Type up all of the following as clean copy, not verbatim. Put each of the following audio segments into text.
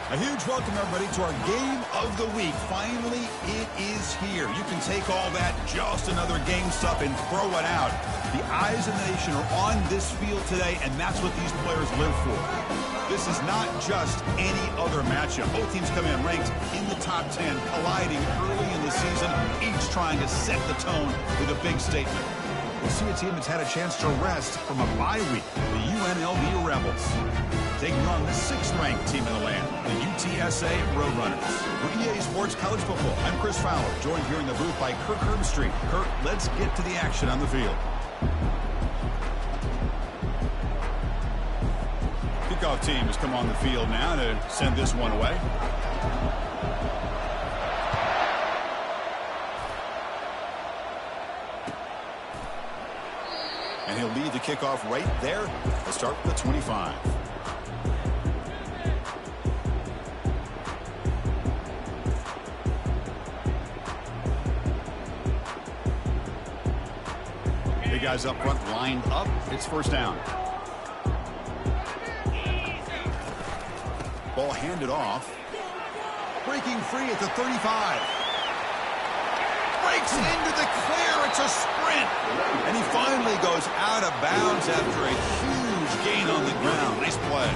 A huge welcome, everybody, to our game of the week. Finally, it is here. You can take all that just another game stuff and throw it out. The eyes of the nation are on this field today, and that's what these players live for. This is not just any other matchup. Both teams come in ranked in the top 10, colliding early in the season, each trying to set the tone with a big statement. We'll see a team that's had a chance to rest from a bye week, the UNLV Rebels, taking on the 6th-ranked team in the land, the UTSA Roadrunners. For EA Sports College Football, I'm Chris Fowler, joined here in the booth by Kirk Herbstreit. Kirk, let's get to the action on the field. Kickoff team has come on the field now to send this one away. And he'll lead the kickoff right there. Let's start with the 25. Big guys up front lined up. It's first down. Ball handed off. Breaking free at the 35. Breaks into the clear. It's a sprint. And he finally goes out of bounds after a huge gain on the ground. Nice play.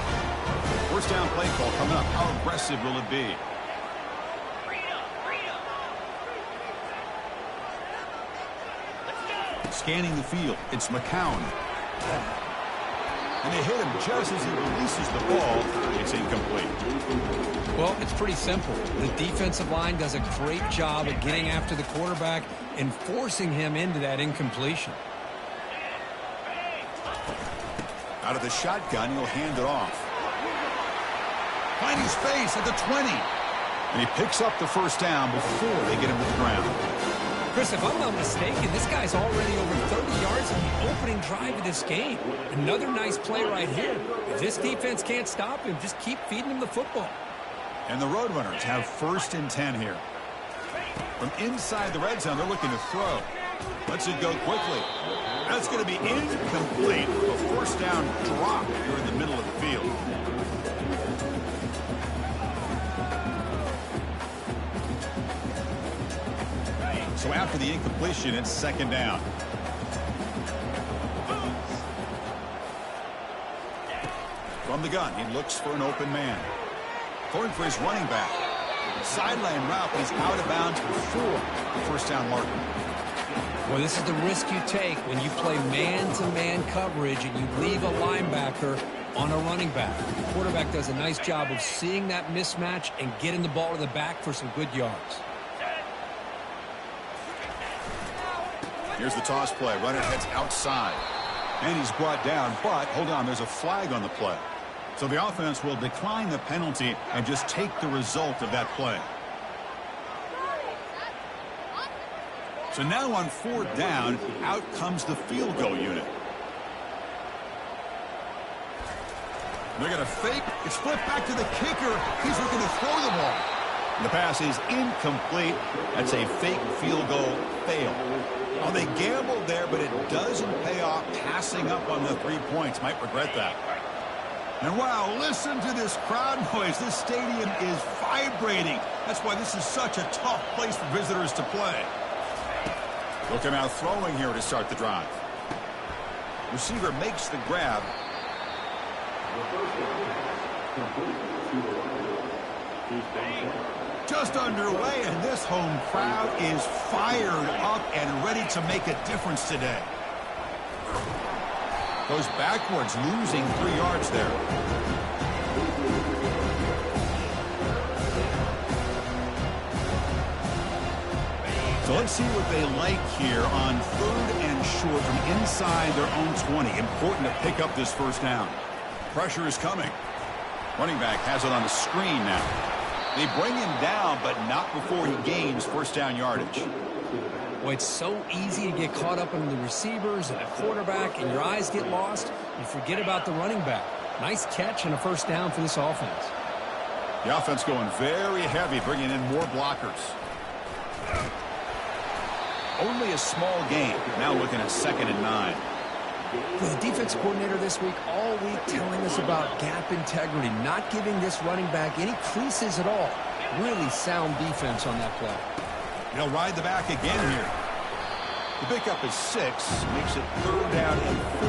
First down play call coming up. How aggressive will it be? Scanning the field. It's McCown. And they hit him just as he releases the ball. It's incomplete. Well, it's pretty simple. The defensive line does a great job of getting after the quarterback and forcing him into that incompletion. Out of the shotgun, he'll hand it off. Finding space at the 20. And he picks up the first down before they get him to the ground. Chris, if I'm not mistaken, this guy's already over 30 yards in the opening drive of this game. Another nice play right here. If this defense can't stop him, just keep feeding him the football. And the Roadrunners have 1st and 10 here. From inside the red zone, they're looking to throw. Lets it go quickly. That's going to be incomplete. A first down drop here in the middle of the field. So after the incompletion, it's 2nd down. From the gun, he looks for an open man. Going for his running back. Sideline route, but he's out of bounds before the first down marker. Well, this is the risk you take when you play man-to-man coverage and you leave a linebacker on a running back. The quarterback does a nice job of seeing that mismatch and getting the ball to the back for some good yards. Here's the toss play. Runner heads outside. And he's brought down, but hold on, there's a flag on the play. So the offense will decline the penalty and just take the result of that play. So now on 4th down, out comes the field goal unit. They're going to fake. It's flipped back to the kicker. He's looking to throw the ball. The pass is incomplete. That's a fake field goal fail. Well, they gambled there, but it doesn't pay off. Passing up on the 3 points. Might regret that. And wow, listen to this crowd noise. This stadium is vibrating. That's why this is such a tough place for visitors to play. Looking out throwing here to start the drive. Receiver makes the grab. Just underway, and this home crowd is fired up and ready to make a difference today. Goes backwards, losing 3 yards there. So let's see what they like here on 3rd and short from inside their own 20. Important to pick up this first down. Pressure is coming. Running back has it on the screen now. They bring him down, but not before he gains first down yardage. Well, it's so easy to get caught up in the receivers and the quarterback, and your eyes get lost. You forget about the running back. Nice catch and a first down for this offense. The offense going very heavy, bringing in more blockers. Only a small gain. Now looking at 2nd and 9. Well, the defense coordinator this week, all week telling us about gap integrity, not giving this running back any creases at all. Really sound defense on that play. He'll ride the back again here. The pickup is 6, makes it 3rd down and 4.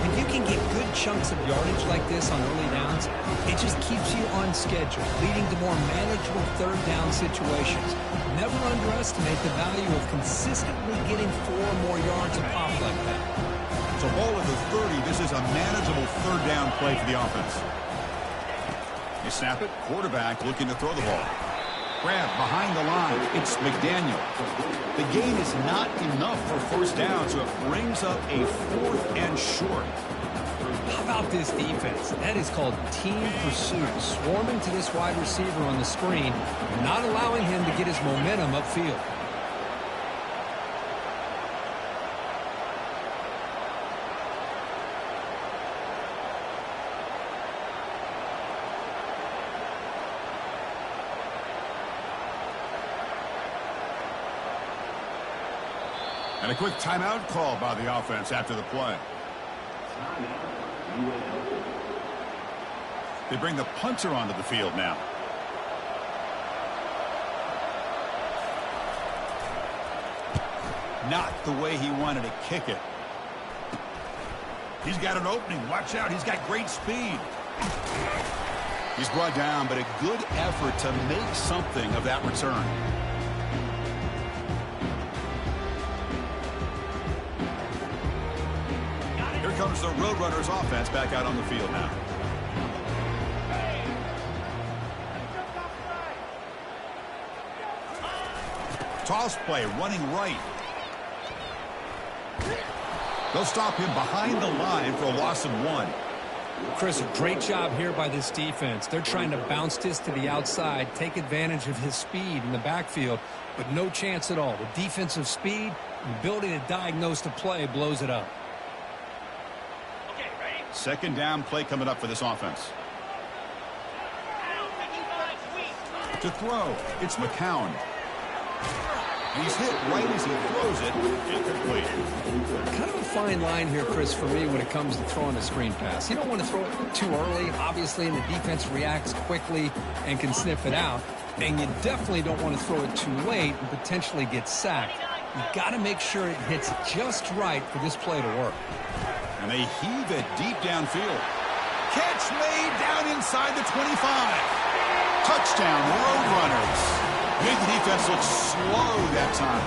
When you can get good chunks of yardage like this on early downs, it just keeps you on schedule, leading to more manageable 3rd down situations. Never underestimate the value of consistently getting 4 or more yards a pop like that. So ball at the 30. This is a manageable 3rd down play for the offense. They snap it. Quarterback looking to throw the ball. Grab behind the line. It's McDaniel. The gain is not enough for 1st down, so it brings up a 4th and short. How about this defense? That is called team pursuit. Swarming to this wide receiver on the screen, not allowing him to get his momentum upfield. And a quick timeout call by the offense after the play. They bring the punter onto the field now. Not the way he wanted to kick it. He's got an opening. Watch out. He's got great speed. He's brought down, but a good effort to make something of that return. Here comes the Roadrunners offense back out on the field now. Toss play, running right. They'll stop him behind the line for a loss of 1. Chris, a great job here by this defense. They're trying to bounce this to the outside, take advantage of his speed in the backfield, but no chance at all. The defensive speed, the ability to diagnose the play blows it up. 2nd down play coming up for this offense. To throw, it's McCown. He's hit right as he throws it. Incomplete. Kind of a fine line here, Chris, for me when it comes to throwing a screen pass. You don't want to throw it too early, obviously, and the defense reacts quickly and can sniff it out. And you definitely don't want to throw it too late and potentially get sacked. You've got to make sure it hits just right for this play to work. And they heave it deep downfield. Catch made down inside the 25. Touchdown, Roadrunners. Made the defense look slow that time.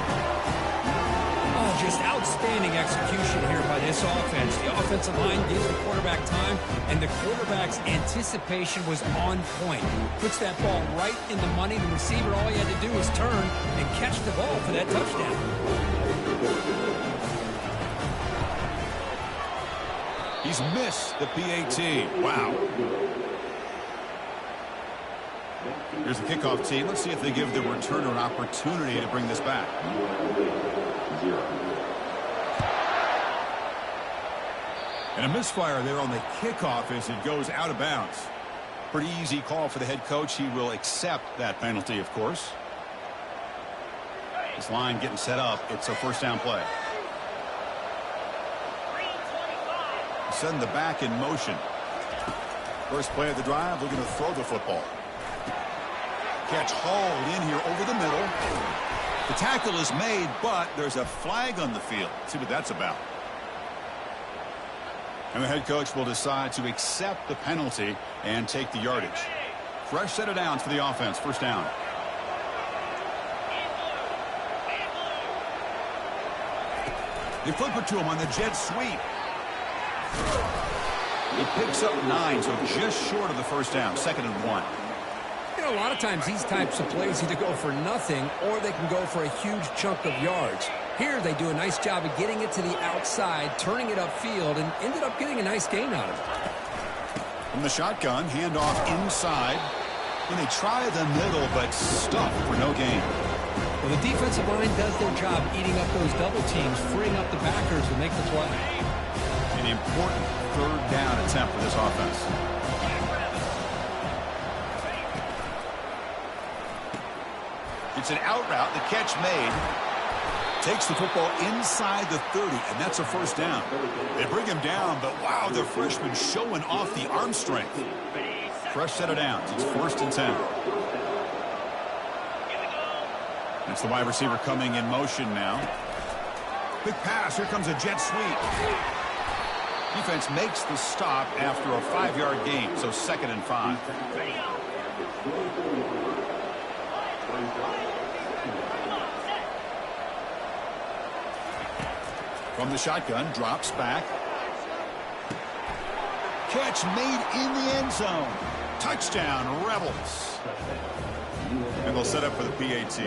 Oh, just outstanding execution here by this offense. The offensive line gives the quarterback time, and the quarterback's anticipation was on point. Puts that ball right in the money. The receiver, all he had to do was turn and catch the ball for that touchdown. He's missed the PAT. Wow. Here's the kickoff team. Let's see if they give the returner an opportunity to bring this back. And a misfire there on the kickoff as it goes out of bounds. Pretty easy call for the head coach. He will accept that penalty, of course. This line getting set up. It's a 1st down play. Send the back in motion. First play of the drive, looking to throw the football. Catch hauled in here over the middle. The tackle is made, but there's a flag on the field. Let's see what that's about. And the head coach will decide to accept the penalty and take the yardage. Fresh set of downs for the offense. 1st down. They flip it to him on the jet sweep. He picks up 9, so just short of the 1st down. 2nd and 1. You know, a lot of times these types of plays either go for nothing or they can go for a huge chunk of yards. Here they do a nice job of getting it to the outside, turning it upfield, and ended up getting a nice gain out of it. From the shotgun, handoff inside. And they try the middle, but stuffed for no gain. Well, the defensive line does their job eating up those double teams, freeing up the backers to make the play. An important 3rd down attempt for this offense. It's an out route. The catch made. Takes the football inside the 30, and that's a first down. They bring him down, but wow, the freshman showing off the arm strength. Fresh set of downs. It's 1st and 10. That's the wide receiver coming in motion now. Quick pass. Here comes a jet sweep. Defense makes the stop after a 5-yard gain, so 2nd and 5. From the shotgun, drops back. Catch made in the end zone. Touchdown, Rebels. And they'll set up for the PAT.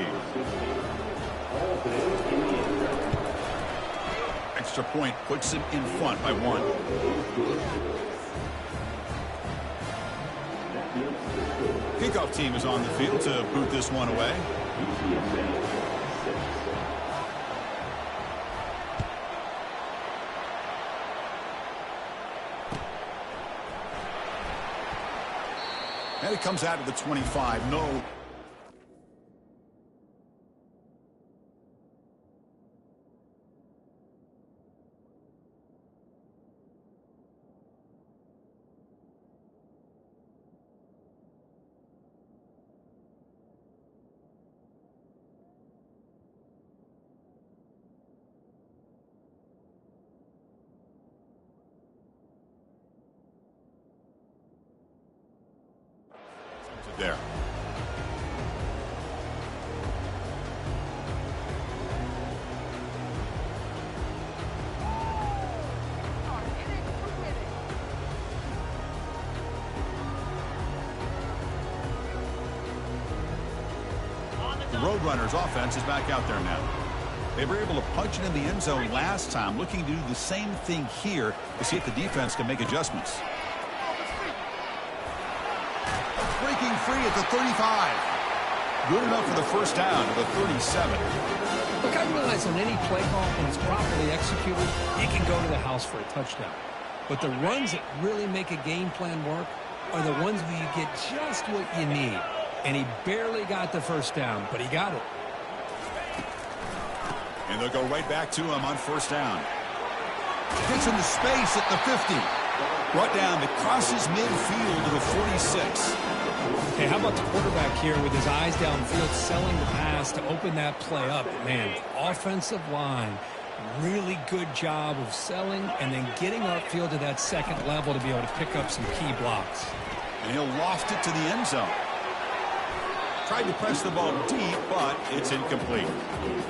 Extra point puts him in front by 1. Kickoff team is on the field to boot this one away. And it comes out of the 25. No. There. The Roadrunners offense is back out there now. They were able to punch it in the end zone last time, looking to do the same thing here to see if the defense can make adjustments. Breaking free at the 35. Good enough for the first down to the 37. Look, I realize on any play call, when it's properly executed, you can go to the house for a touchdown. But the runs that really make a game plan work are the ones where you get just what you need. And he barely got the first down, but he got it. And they'll go right back to him on first down. Gets into space at the 50. Brought down that crosses midfield to the 46. Hey, how about the quarterback here with his eyes downfield selling the pass to open that play up? Man, the offensive line, really good job of selling and then getting upfield to that second level to be able to pick up some key blocks. And he'll loft it to the end zone. Tried to press the ball deep, but it's incomplete.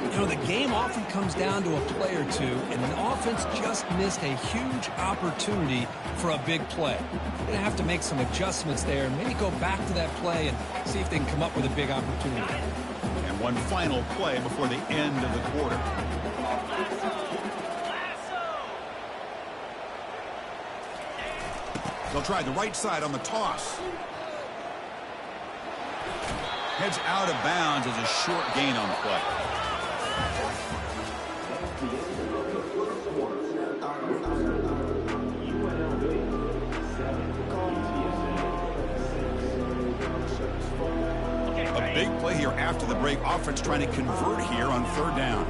You know, the game often comes down to a play or two, and the offense just missed a huge opportunity for a big play. They're going to have to make some adjustments there and maybe go back to that play and see if they can come up with a big opportunity. And one final play before the end of the quarter. They'll try the right side on the toss. Heads out of bounds as a short gain on the play. A big play here after the break. Offense trying to convert here on third down.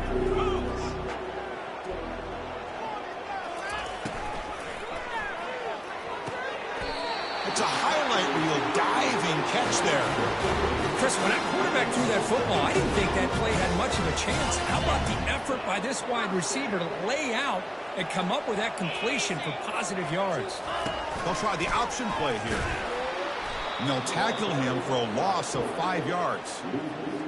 It's a highlight reel diving catch there. Chris, when that quarterback threw that football, I didn't think that play had much of a chance. How about the effort by this wide receiver to lay out and come up with that completion for positive yards? They'll try the option play here. And they'll tackle him for a loss of 5 yards.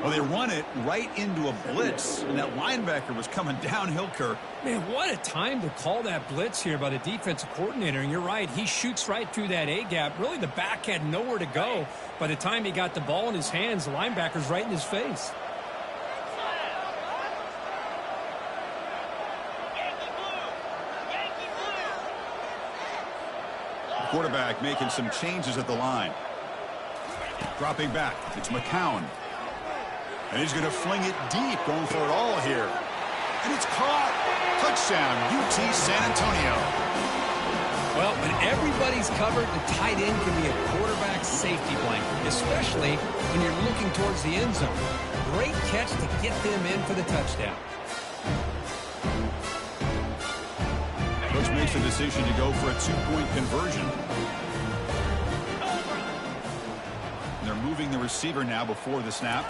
Well, they run it right into a blitz, and that linebacker was coming downhill, Kirk. Man, what a time to call that blitz here by the defensive coordinator. And you're right, he shoots right through that A-gap. Really, the back had nowhere to go. By the time he got the ball in his hands, the linebacker's right in his face. The quarterback making some changes at the line. Dropping back, it's McCown. And he's going to fling it deep, going for it all here. And it's caught. Touchdown, UT San Antonio. Well, when everybody's covered, the tight end can be a quarterback safety blanket, especially when you're looking towards the end zone. Great catch to get them in for the touchdown. makes the decision to go for a two-point conversion. And they're moving the receiver now before the snap.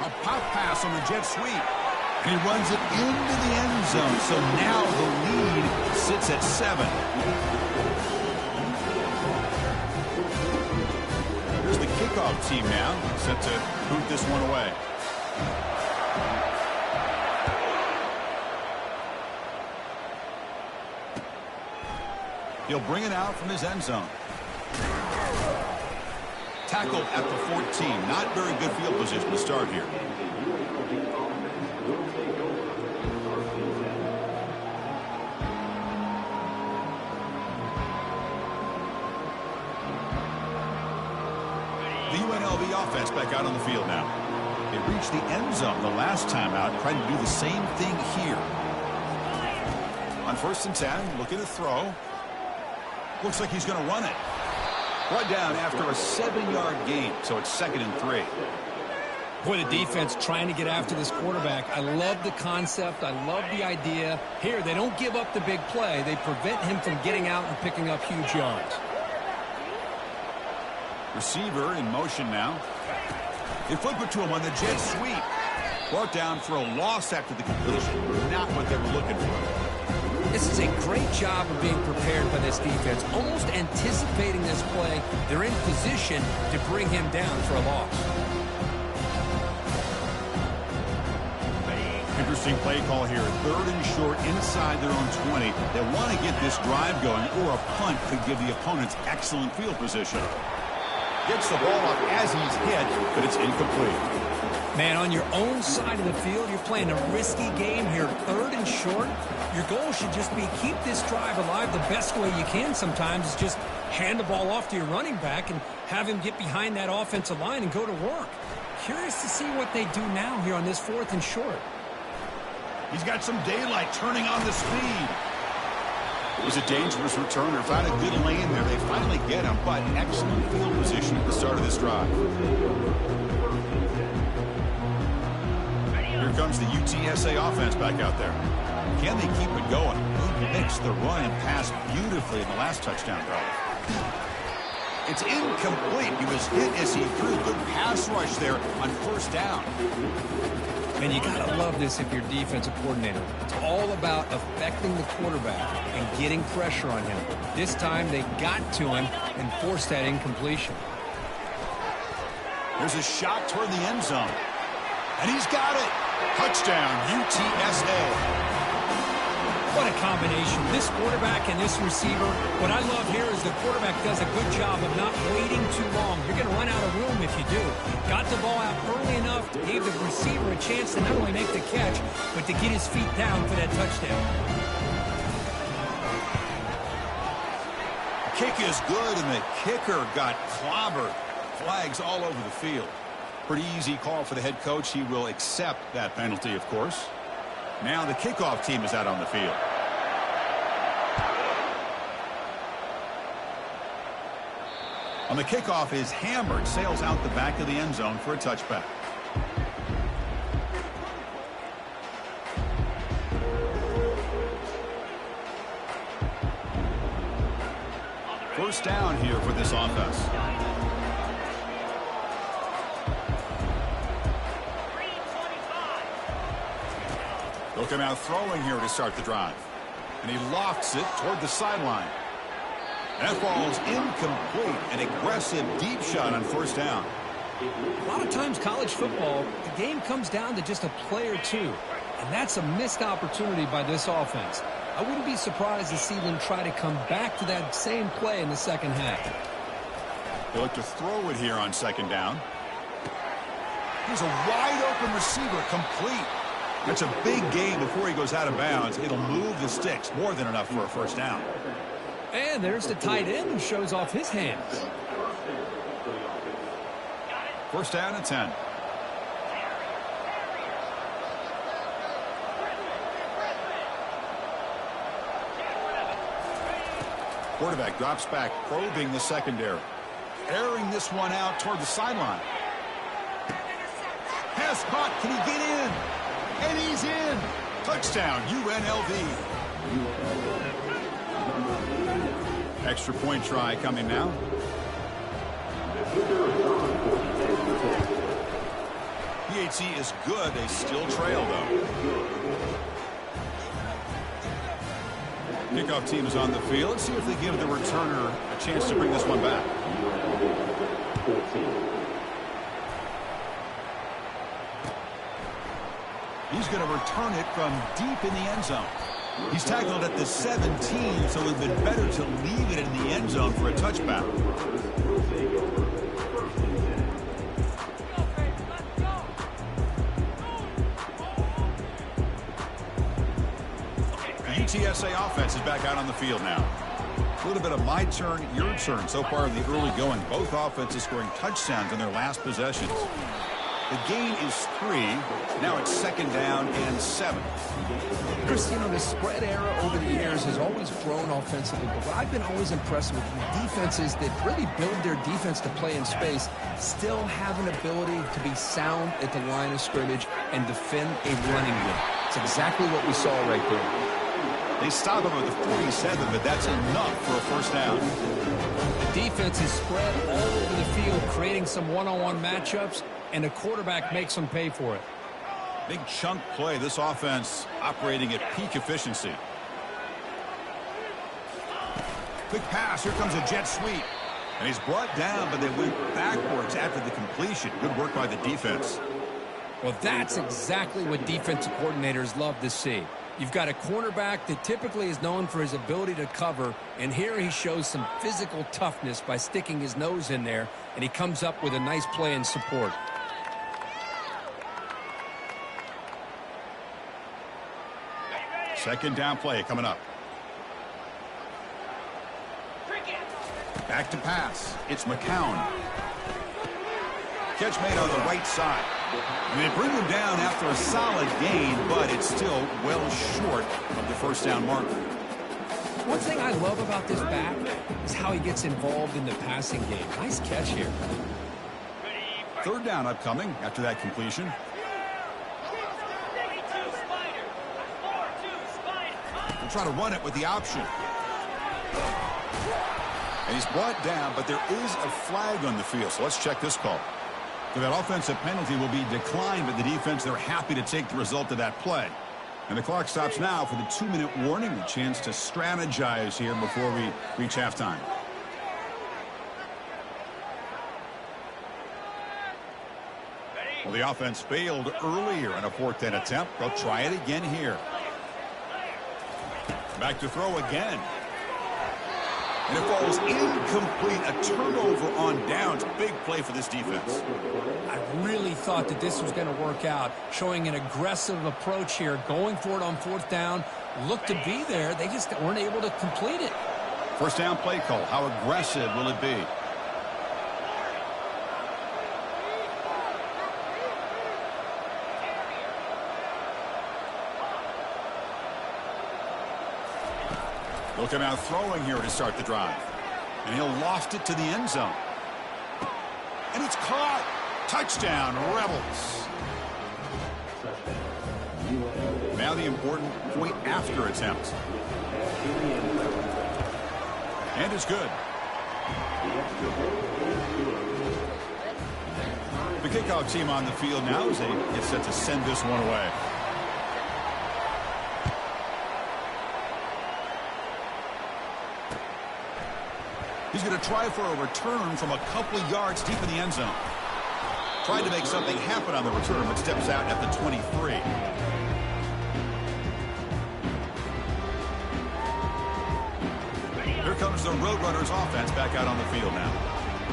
A pop pass on the jet sweep. And he runs it into the end zone. So now the lead sits at 7. Here's the kickoff team now, set to boot this one away. He'll bring it out from his end zone. Tackled at the 14. Not very good field position to start here. The UNLV offense back out on the field now. They reached the end zone the last time out, trying to do the same thing here. On 1st and 10, looking to throw. Looks like he's going to run it. Brought down after a 7-yard gain, so it's 2nd and 3. Boy, the defense trying to get after this quarterback. I love the concept. I love the idea. Here, they don't give up the big play. They prevent him from getting out and picking up huge yards. Receiver in motion now. They flip it to him on the jet sweep. Brought down for a loss after the completion. Not what they were looking for. This is a great job of being prepared by this defense, almost anticipating this play. They're in position to bring him down for a loss. Interesting play call here. 3rd and short inside their own 20. They want to get this drive going, or a punt could give the opponents excellent field position. Gets the ball up as he's hit, but it's incomplete. Man, on your own side of the field, you're playing a risky game here. 3rd and short. Your goal should just be keep this drive alive the best way you can sometimes is just hand the ball off to your running back and have him get behind that offensive line and go to work. Curious to see what they do now here on this 4th and short. He's got some daylight turning on the speed. It was a dangerous returner. Found a good lane there. They finally get him, but excellent field position at the start of this drive. Here comes the UTSA offense back out there. Can they keep it going? He mixed the run and pass beautifully in the last touchdown drive. It's incomplete. He was hit as he threw. Good pass rush there on 1st down. And you got to love this if you're defensive coordinator. It's all about affecting the quarterback and getting pressure on him. This time they got to him and forced that incompletion. There's a shot toward the end zone. And he's got it. Touchdown, UTSA. What a combination. This quarterback and this receiver. What I love here is the quarterback does a good job of not waiting too long. You're going to run out of room if you do. Got the ball out early enough, gave the receiver a chance to not only make the catch, but to get his feet down for that touchdown. Kick is good, and the kicker got clobbered. Flags all over the field. Pretty easy call for the head coach. He will accept that penalty, of course. Now the kickoff team is out on the field. On the kickoff is hammered, sails out the back of the end zone for a touchback. First down here for this offense. They'll come out throwing here to start the drive. And he lofts it toward the sideline. That ball's incomplete. An aggressive deep shot on 1st down. A lot of times college football, the game comes down to just a play or two. And that's a missed opportunity by this offense. I wouldn't be surprised to see them try to come back to that same play in the 2nd half. They look to throw it here on 2nd down. Here's a wide open receiver, complete. That's a big gain before he goes out of bounds. It'll move the sticks, more than enough for a 1st down. And there's the tight end who shows off his hands. 1st down and 10. Quarterback drops back, probing the secondary. Airing this one out toward the sideline. Pass caught. Can he get in? And he's in. Touchdown, UNLV. Extra point try coming now. PAT is good. They still trail, though. Kickoff team is on the field. Let's see if they give the returner a chance to bring this one back. He's going to return it from deep in the end zone. He's tackled at the 17, so it would have been better to leave it in the end zone for a touchback. The UTSA offense is back out on the field now. A little bit of my turn, your turn so far in the early going. Both offenses scoring touchdowns in their last possessions. The gain is 3. Now it's 2nd down and 7. Chris, you know, the spread era over the years has always grown offensively, but what I've been always impressed with defenses that really build their defense to play in space still have an ability to be sound at the line of scrimmage and defend a running game. It's exactly what we saw right there. They stop him at the 47, but that's enough for a first down. The defense is spread all over the field, creating some one-on-one matchups, and the quarterback makes them pay for it. Big chunk play. This offense operating at peak efficiency. Quick pass. Here comes a jet sweep. And he's brought down, but they went backwards after the completion. Good work by the defense. Well, that's exactly what defensive coordinators love to see. You've got a cornerback that typically is known for his ability to cover, and here he shows some physical toughness by sticking his nose in there, and he comes up with a nice play in support. Second down play coming up. Back to pass. It's McCown. Catch made on the right side. And they bring him down after a solid gain, but it's still well short of the first down marker. One thing I love about this back is how he gets involved in the passing game. Nice catch here. 3rd down upcoming after that completion. They'll try to run it with the option. And he's brought down, but there is a flag on the field, so let's check this call. So that offensive penalty will be declined, but the defense, they're happy to take the result of that play. And the clock stops now for the 2-minute warning, a chance to strategize here before we reach halftime. Well, the offense failed earlier in a 4th down attempt. They'll try it again here. Back to throw again. And it falls incomplete. A turnover on downs. Big play for this defense. I really thought that this was going to work out, showing an aggressive approach here, going for it on 4th down. Looked to be there. They just weren't able to complete it. First down play call. How aggressive will it be? Looking out throwing here to start the drive. And he'll loft it to the end zone. And it's caught. Touchdown, Rebels. Now the important point after attempt. And it's good. The kickoff team on the field now as they get set to send this one away. He's going to try for a return from a couple of yards deep in the end zone. Tried to make something happen on the return, but steps out at the 23. Here comes the Roadrunners offense back out on the field now.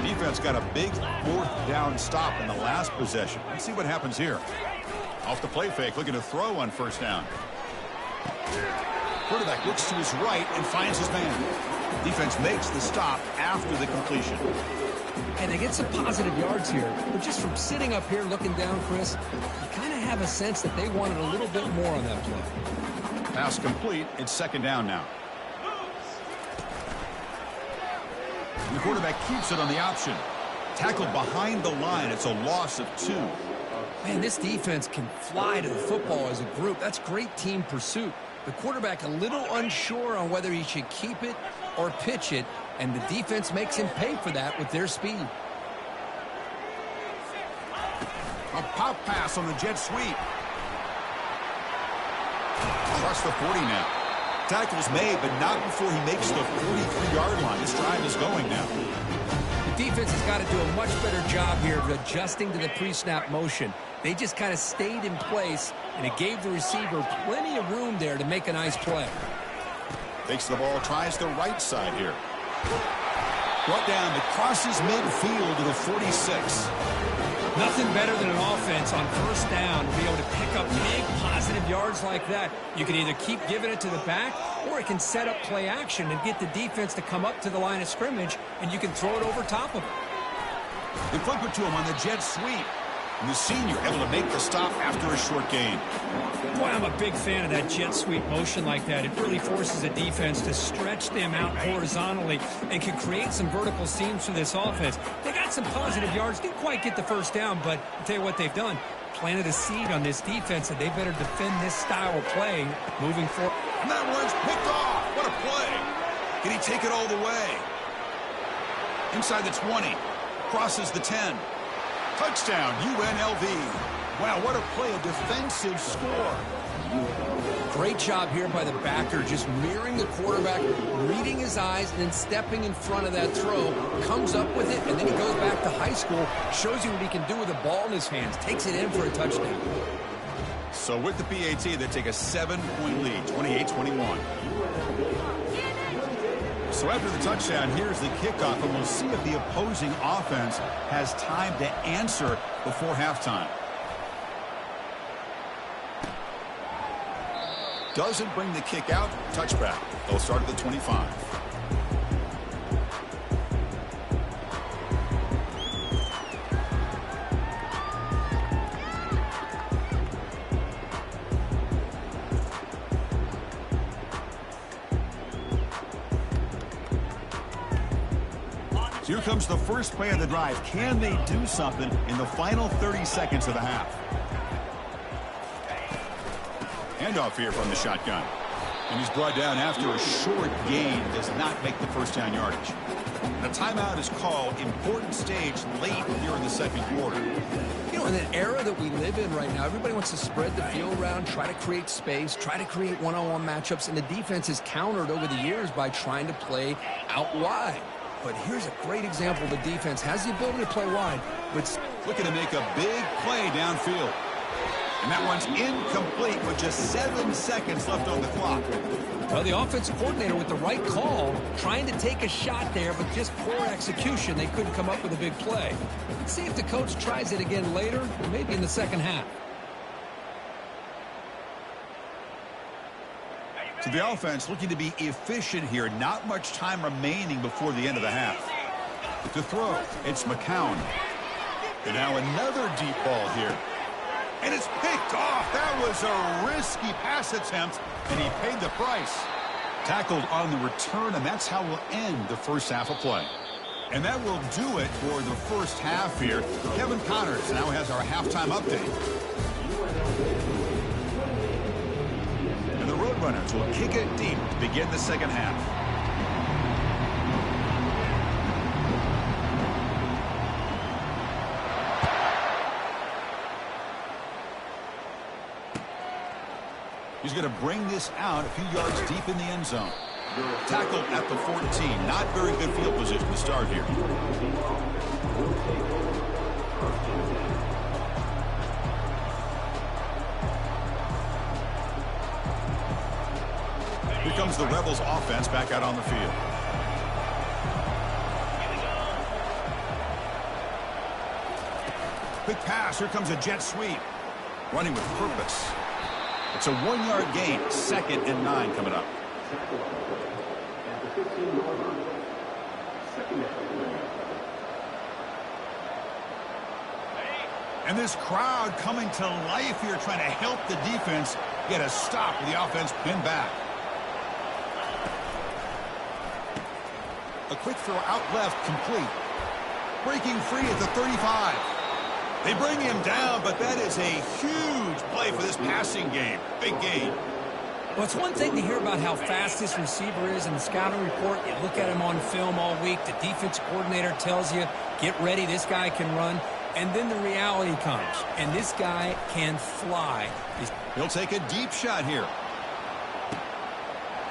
Defense got a big 4th down stop in the last possession. Let's see what happens here. Off the play fake, looking to throw on 1st down. Quarterback looks to his right and finds his man. Defense makes the stop after the completion. And they get some positive yards here. But just from sitting up here looking down, Chris, you kind of have a sense that they wanted a little bit more on that play. Pass complete. It's 2nd down now. And the quarterback keeps it on the option. Tackled behind the line. It's a loss of 2. Man, this defense can fly to the football as a group. That's great team pursuit. The quarterback a little unsure on whether he should keep it or pitch it, and the defense makes him pay for that with their speed. A pop pass on the jet sweep. Across the 40 now. Tackle's made, but not before he makes the 43-yard line. This drive is going now. The defense has got to do a much better job here of adjusting to the pre-snap motion. They just kind of stayed in place, and it gave the receiver plenty of room there to make a nice play. Takes the ball, tries the right side here. Brought down, it crosses midfield to the 46. Nothing better than an offense on first down to be able to pick up big positive yards like that. You can either keep giving it to the back, or it can set up play action and get the defense to come up to the line of scrimmage, and you can throw it over top of it. They flip it to him on the jet sweep. And the senior able to make the stop after a short gain. Boy, I'm a big fan of that jet sweep motion like that. It really forces a defense to stretch them out horizontally and can create some vertical seams for this offense. They got some positive yards, didn't quite get the first down, but I'll tell you what they've done. Planted a seed on this defense, and they better defend this style of play moving forward. And that one's picked off. What a play. Can he take it all the way? Inside the 20. Crosses the 10. Touchdown, UNLV. Wow, what a play, a defensive score. Great job here by the backer, just mirroring the quarterback, reading his eyes, and then stepping in front of that throw, comes up with it, and then he goes back to high school, shows you what he can do with the ball in his hands, takes it in for a touchdown. So with the PAT, they take a 7-point lead, 28-21. So after the touchdown, here's the kickoff, and we'll see if the opposing offense has time to answer before halftime. Doesn't bring the kick out. Touchback. They'll start at the 25. Here comes the first play of the drive. Can they do something in the final 30 seconds of the half? Handoff here from the shotgun. And he's brought down after a short gain. Does not make the first down yardage. And a timeout is called. Important stage late here in the second quarter. You know, in an era that we live in right now, everybody wants to spread the field around, try to create space, try to create one-on-one matchups, and the defense has countered over the years by trying to play out wide. But here's a great example. The defense has the ability to play wide, but looking to make a big play downfield. And that one's incomplete with just 7 seconds left on the clock. Well, the offensive coordinator with the right call, trying to take a shot there, but just poor execution. They couldn't come up with a big play. Let's see if the coach tries it again later, or maybe in the second half. So the offense looking to be efficient here. Not much time remaining before the end of the half. To throw, it's McCown. And now another deep ball here. And it's picked off. That was a risky pass attempt, and he paid the price. Tackled on the return, and that's how we'll end the first half of play. And that will do it for the first half here. Kevin Connors now has our halftime update. And the Roadrunners will kick it deep to begin the second half. He's going to bring this out a few yards deep in the end zone. Tackled at the 14. Not very good field position to start here. Here comes the Rebels offense back out on the field. Quick pass. Here comes a jet sweep. Running with purpose. It's a 1-yard gain. 2nd and 9 coming up. And this crowd coming to life here, trying to help the defense get a stop with the offense pinned back. A quick throw out left, complete. Breaking free at the 35. They bring him down, but that is That's a huge play for this passing game. Big gain. Well, it's one thing to hear about how fast this receiver is in the scouting report. You look at him on film all week. The defense coordinator tells you, get ready, this guy can run. And then the reality comes, and this guy can fly. He'll take a deep shot here.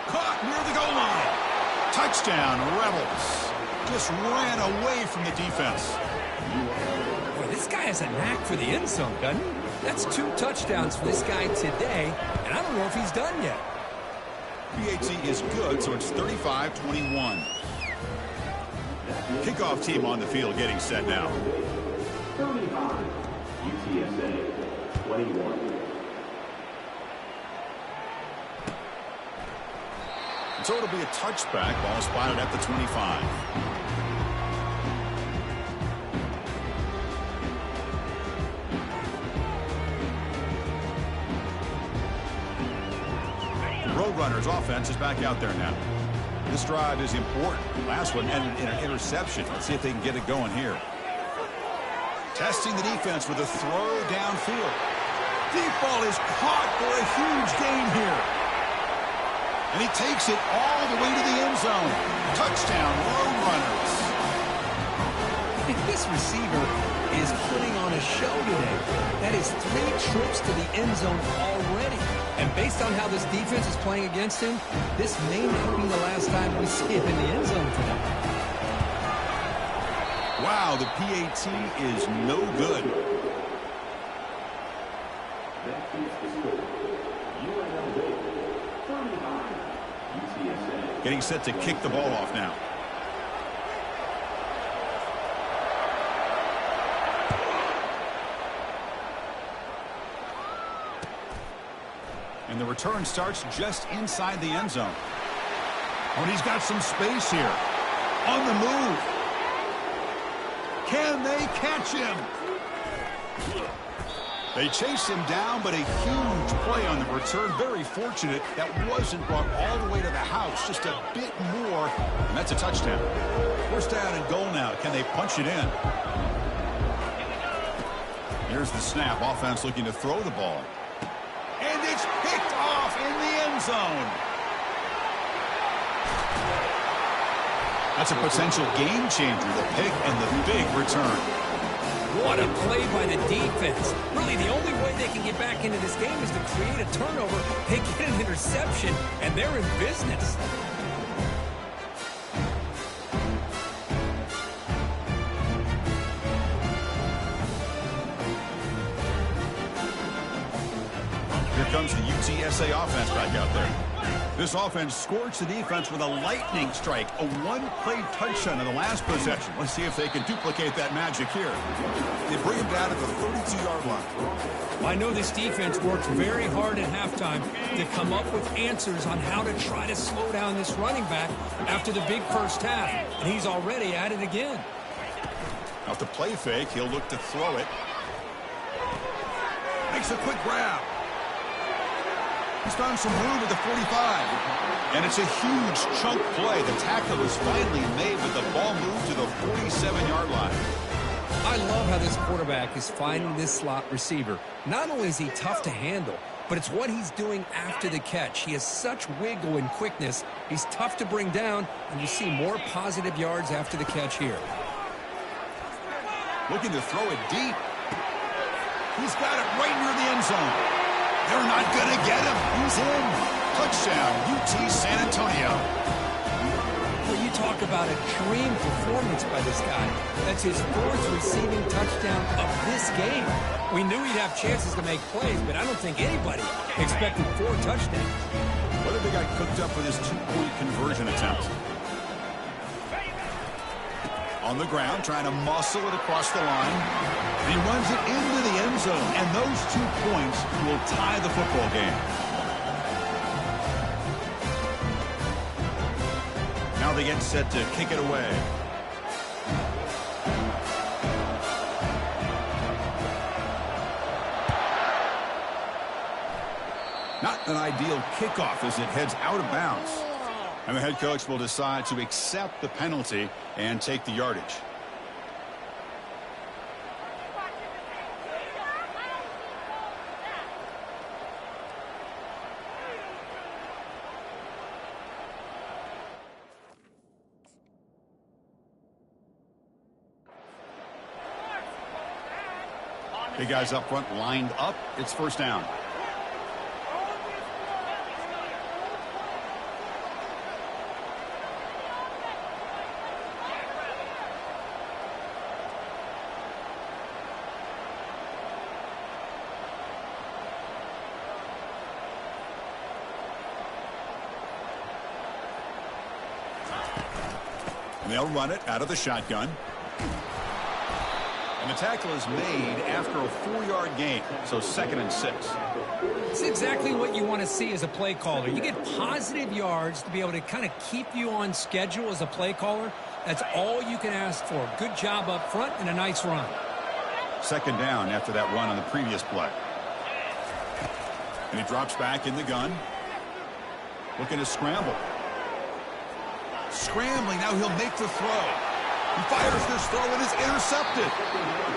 Caught near the goal line. Touchdown, Rebels. Just ran away from the defense. Boy, this guy has a knack for the end zone, doesn't he? That's 2 touchdowns for this guy today, and I don't know if he's done yet. PAT is good, so it's 35-21. Kickoff team on the field getting set now. 35, UTSA, 21. So it'll be a touchback. Ball spotted at the 25. Roadrunners offense is back out there now. This drive is important. Last one ended in an interception. Let's see if they can get it going here. Testing the defense with a throw downfield. Deep ball is caught for a huge gain here. And he takes it all the way to the end zone. Touchdown, Roadrunners. This receiver is putting on a show today. That is 3 trips to the end zone already. And based on how this defense is playing against him, this may not be the last time we see him in the end zone tonight. Wow, the PAT is no good. That is the score. UNLV, 35, UTSA. Getting set to kick the ball off now. And the return starts just inside the end zone. Oh, and he's got some space here. On the move. Can they catch him? They chase him down, but a huge play on the return. Very fortunate that wasn't brought all the way to the house. Just a bit more, and that's a touchdown. First down and goal now. Can they punch it in? Here's the snap. Offense looking to throw the ball. And it's picked off in the end zone. That's a potential game changer, the pick and the big return. What a play by the defense. Really, the only way they can get back into this game is to create a turnover. They get an interception, and they're in business. Here comes the UTSA offense back out there. This offense scorched the defense with a lightning strike, a one-play touchdown in the last possession. Let's see if they can duplicate that magic here. They bring him down at the 32-yard line. Well, I know this defense worked very hard at halftime to come up with answers on how to try to slow down this running back after the big first half, and he's already at it again. Off the play fake, he'll look to throw it. Makes a quick grab. He's found some room at the 45. And it's a huge chunk play. The tackle was finally made with the ball moved to the 47-yard line. I love how this quarterback is finding this slot receiver. Not only is he tough to handle, but it's what he's doing after the catch. He has such wiggle and quickness. He's tough to bring down, and you see more positive yards after the catch here. Looking to throw it deep. He's got it right near the end zone. They're not going to get him. He's in. Touchdown, UT San Antonio. Well, you talk about a dream performance by this guy. That's his 4th receiving touchdown of this game. We knew he'd have chances to make plays, but I don't think anybody expected 4 touchdowns. What if they got cooked up for this 2-point conversion attempt? On the ground, trying to muscle it across the line. And he runs it into the end zone. And those 2 points will tie the football game. Now they get set to kick it away. Not an ideal kickoff as it heads out of bounds. And the head coach will decide to accept the penalty and take the yardage. Big guys up front lined up. It's first down. And they'll run it out of the shotgun. And the tackle is made after a 4-yard gain, so 2nd and 6. It's exactly what you want to see as a play caller. You get positive yards to be able to kind of keep you on schedule as a play caller. That's all you can ask for. Good job up front and a nice run. 2nd down after that run on the previous play. And he drops back in the gun. Looking to scramble. Scrambling, now he'll make the throw. He fires this throw and is intercepted.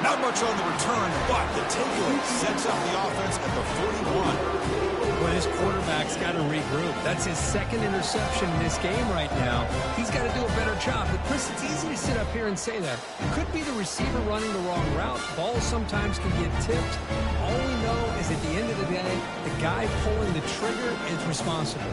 Not much on the return, but the takeaway sets up the offense at the 41. Well, his quarterback's got to regroup. That's his 2nd interception in this game right now. He's got to do a better job. But, Chris, it's easy to sit up here and say that. It could be the receiver running the wrong route. Balls sometimes can get tipped. All we know is at the end of the day, the guy pulling the trigger is responsible.